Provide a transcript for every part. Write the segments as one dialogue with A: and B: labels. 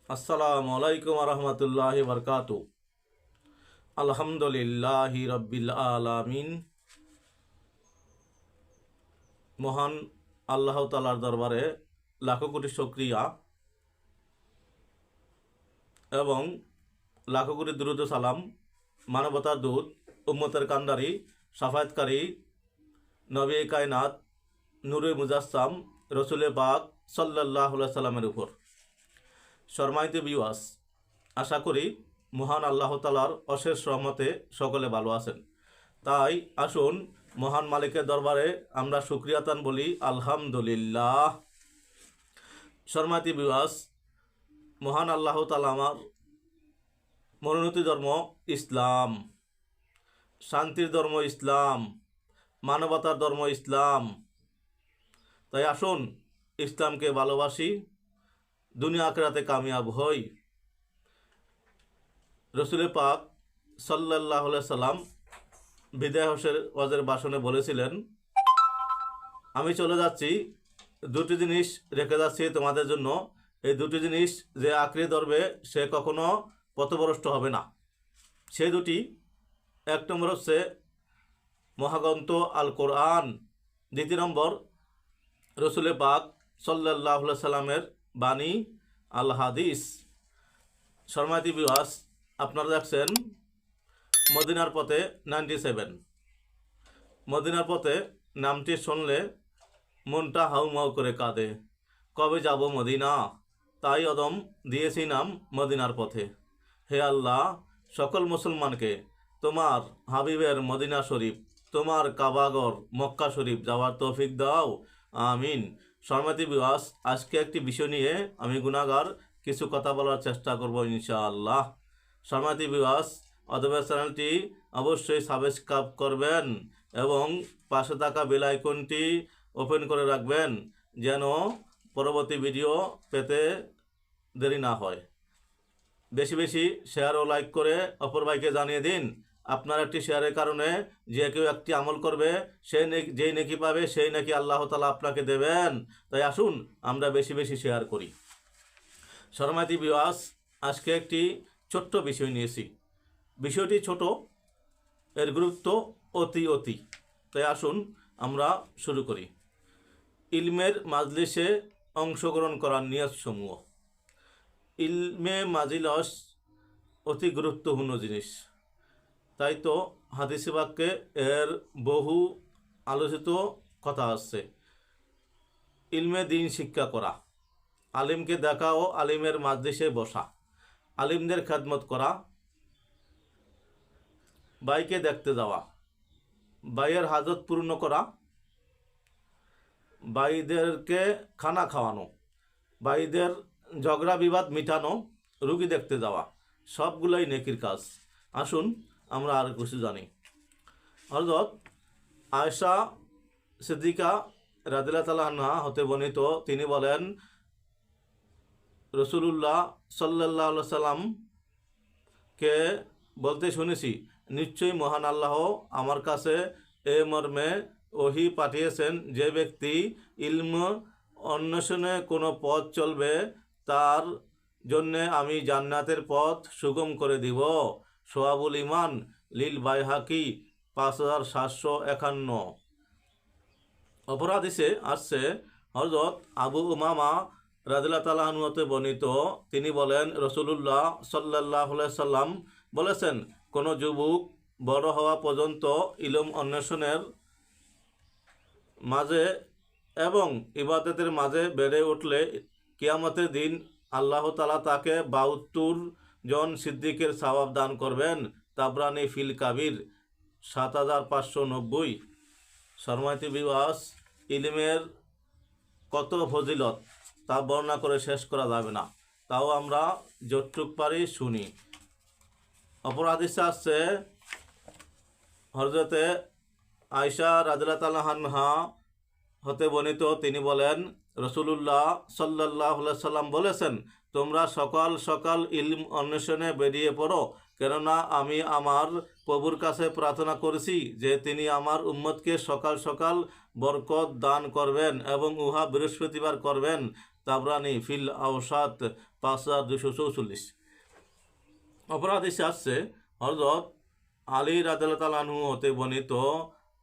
A: আসসালামু আলাইকুম রহমতুল্লাহি বরকাতু। আলহামদুলিল্লাহি রব্বিল আলামিন। মহান আল্লাহ তাআলার দরবারে লাখো কোটি শুকরিয়া এবং লাখো কোটি দুরূদ ও সালাম মানবতার দূত, উম্মতের কান্ডারি, সাফায়াতকারী, নবী কায়নাত, নূরে মুজাসসাম, রসুলে পাক সাল্লাল্লাহু আলাইহি সাল্লামের উপর। সম্মানিত ভিউয়ার্স, আশা করি মহান আল্লাহ তাআলার অশেষ রহমতে সকলে ভালো আছেন। তাই আসুন মহান মালিকের দরবারে আমরা শুকরিয়াতান বলি আলহামদুলিল্লাহ। সম্মানিত ভিউয়ার্স, মহান আল্লাহ তাআলা আমার মনোনীত ধর্ম ইসলাম, শান্তির ধর্ম ইসলাম, মানবতার ধর্ম ইসলাম। তাই আসুন ইসলামকে ভালোবাসি, দুনিয়া আখিরাতে কামিয়াব হই। রসুল পাক সাল্লাল্লাহু আলাইহি সাল্লাম বিদায় হজের ভাষণে বলেছিলেন, আমি চলে যাচ্ছি, দুটি জিনিস রেখে যাচ্ছি তোমাদের জন্য। এই দুটি জিনিস যে আঁকড়ে ধরবে সে কখনো পথভ্রষ্ট হবে না। সেই দুটি, এক নম্বর হচ্ছে মহাগ্রন্থ আল কোরআন, দ্বিতীয় নম্বর রসুল পাক সাল্লাল্লাহু আলাইহি সাল্লামের বাণী আল হাদিস। সম্মানিত ভিউয়ার্স, আপনারা দেখছেন মদিনার পথে 97। মদিনার পথে নামটি শুনলে মনটা হাউমাউ করে কাঁদে, কবে যাব মদিনা, তাই অদম দিয়েছি নাম মদিনার পথে। হে আল্লাহ, সকল মুসলমানকে তোমার হাবিবের মদিনা শরীফ, তোমার কাবাগর মক্কা শরীফ যাওয়ার তৌফিক দাও, আমিন। সম্মানিত ভিউয়ার্স, আজকে একটি বিষয় নিয়ে আমি গুনাহগার কিছু কথা বলার চেষ্টা করব ইনশাআল্লাহ। সম্মানিত ভিউয়ার্স, অথবা চ্যানেলটি অবশ্যই সাবস্ক্রাইব করবেন এবং পাশে থাকা বেল আইকনটি ওপেন করে রাখবেন যেন পরবর্তী ভিডিও পেতে দেরি না হয়। বেশি বেশি শেয়ার ও লাইক করে অপর ভাইকে জানিয়ে দিন। আপনার একটি শেয়ারের কারণে যে কেউ একটি আমল করবে, যেই নেকি পাবে সেই নাকি আল্লাহ তাআলা আপনাকে দেবেন। তাই আসুন আমরা বেশি বেশি শেয়ার করি। সম্মানিত ভিউয়ার্স, আজকে একটি ছোট্ট বিষয় নিয়েছি। বিষয়টি ছোট, এর গুরুত্ব অতি। তাই আসুন আমরা শুরু করি। ইলমের মাজলিসে অংশগ্রহণ করার নিয়তসমূহ। ইলমে মাজলিস অতি গুরুত্বপূর্ণ জিনিস। তাই তো হাদিসে বাক্যে এর বহু আলোচিত কথা আছে। ইলমে দিন শিক্ষা করা, আলিমকে দেখা ও আলিমের মাজলিসে বসা, আলিমদের খেদমত করা, ভাইকে দেখতে যাওয়া, ভাইয়ের হাজত পূর্ণ করা, ভাইদেরকে খানা খাওয়ানো, ভাইদের ঝগড়া বিবাদ মিটানো, রুগী দেখতে যাওয়া, সবগুলোই নেকির কাজ। আসুন আমরা আর কিছু জানি। হযরত আয়েশা সিদ্দিকা রাদিয়াল্লাহু তাআলা আনহা হতে বর্ণিত, তিনি বলেন, রাসূলুল্লাহ সাল্লাল্লাহু আলাইহি সাল্লামকে বলতে শুনেছি, নিশ্চয়ই মহান আল্লাহ আমার কাছে এ মর্মে ওহী পাঠিয়েছেন, যে ব্যক্তি ইলম অন্বেষণে কোনো পথ চলবে তার জন্যে আমি জান্নাতের পথ সুগম করে দিব। সোয়াবুল ইমান লিল বাইহাকি 5751। অপর হাদিসে আসছে, হযরত আবু উমামা রাদিয়াল্লাহু তাআলা আনহু হতে বর্ণিত, তিনি বলেন, রাসূলুল্লাহ সাল্লাল্লাহু আলাইহি সাল্লাম বলেছেন, কোনো যুবক বড় হওয়া পর্যন্ত ইলম অন্বেষণের মাঝে এবং ইবাদতের মাঝে বেড়ে উঠলে কিয়ামতের দিন আল্লাহ তাআলা তাকে 72 জন সিদ্দিকের সওয়াব দান করবেন। তাবরানী ফিল কাবির 7590। সম্মানিত ভিউয়ার্স, ইলমের কত ফজিলত তা বর্ণনা করে শেষ করা যাবে না, তাও আমরা যতটুক পারি শুনি। অপর হাদিসে আসছে, হযরতে আয়েশা রাদিয়াল্লাহু তাআলা আনহা হতে বর্ণিত, তিনি বলেন, রাসূলুল্লাহ সাল্লাল্লাহু আলাইহি সাল্লাম বলেছেন, তোমরা সকাল সকাল ইলম অন্বেষণে বেরিয়ে পড়ো, কেননা আমি আমার প্রভুর কাছে প্রার্থনা করেছি যে তিনি আমার উম্মতকে সকাল সকাল বরকত দান করবেন এবং উহা বৃহস্পতিবার করবেন। তাবরানী ফিল আওসাত 5244। অপর হাদিসে আসছে হযরত আলী রাদিয়াল্লাহু তাআলা আনহু হতে বর্ণিত,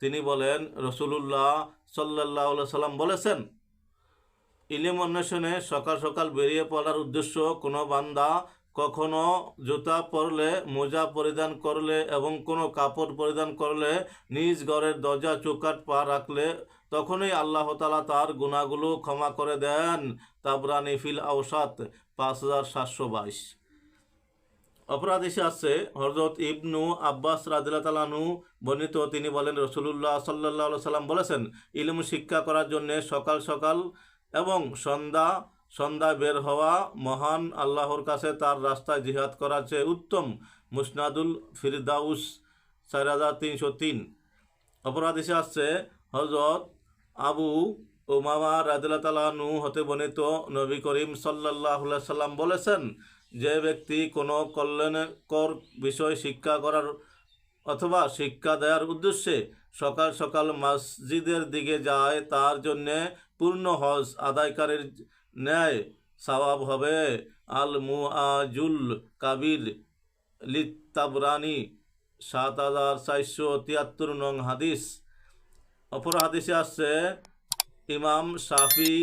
A: তিনি বলেন রাসূলুল্লাহ সাল্লাল্লাহু আলাইহি সাল্লাম বলেছেন, ইলম অন্বেষণে সকাল সকাল বেরিয়ে পড়ার উদ্দেশ্য কোনো বান্দা কখনো জুতা পরলে, মোজা পরিধান করলে এবং কোনো কাপড় পরিধান করলে, নিজ ঘরের দরজা চৌকাঠ পা রাখলে তখনই আল্লাহ তাআলা তার গুনাহগুলো ক্ষমা করে দেন। তাবরানি ফিল আওসাত 5722। অপর হাদিসে আছে হযরত ইবনু আব্বাস রাদিয়াল্লাহু তাআলা আনহু বর্ণিত, তিনি বলেন রাসূলুল্লাহ সাল্লাল্লাহু আলাইহি সাল্লাম বলেছেন, ইলম শিক্ষা করার জন্য সকাল সকাল এবং সন্ধ্যায় বের হওয়া মহান আল্লাহর কাছে তার রাস্তায় জিহাদ করার চেয়ে উত্তম। মুসনাদুল ফিরদাউস 4303। অপর হাদিসে আসছে হযরত আবু উমামা রাদিয়াল্লাহু তাআলা আনহু হতে বর্ণিত, নবী করিম সাল্লাল্লাহু আলাইহি সাল্লাম বলেছেন, যে ব্যক্তি কোনো কল্যাণকর বিষয় শিক্ষা করার অথবা শিক্ষা দেওয়ার উদ্দেশ্যে সকাল সকাল মসজিদের দিকে যায়, তার জন্যে পূর্ণ হজ আদায়কারীর ন্যায় সওয়াব হবে। আল মুআজুল কাবির লিতাবরানি 7473 নং হাদিস। অপর হাদিসে আসছে ইমাম শাফি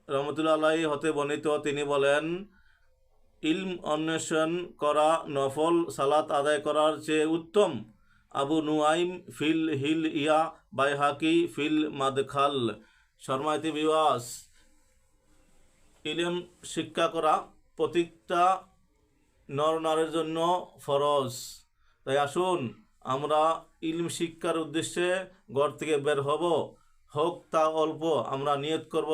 A: রহমতুল্লাহ আলাইহি হতে বর্ণিত, তিনি বলেন, ইলম অন্বেষণ করা নফল সালাত আদায় করার চেয়ে উত্তম। আবু নুআইম ফিল হিল ইয়া, বাইহাকি ফিল মাদখাল। শর্মাইতি বিওয়াস, ইলম শিক্ষা করা প্রত্যেকটা নর নারীর জন্য ফরজ। তাই আসুন আমরা ইলম শিক্ষার উদ্দেশ্যে ঘর থেকে বের হব, হোক তা অল্প, আমরা নিয়ত করব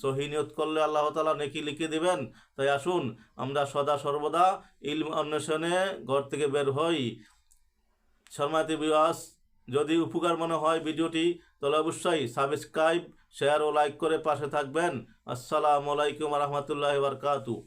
A: সহি নিয়ত করলে আল্লাহ তাআলা নেকি লিখে দিবেন। তাই আসুন আমরা সদা সর্বদা ইলম অন্বেষণে ঘর থেকে বের হই। শর্মাতি বিওয়াস, যদি উপকার মনে হয় ভিডিওটি, তাহলে অবশ্যই সাবস্ক্রাইব, শেয়ার ও লাইক করে পাশে থাকবেন। আসসালামু আলাইকুম ওয়া রাহমাতুল্লাহি ওয়া বারাকাতুহু।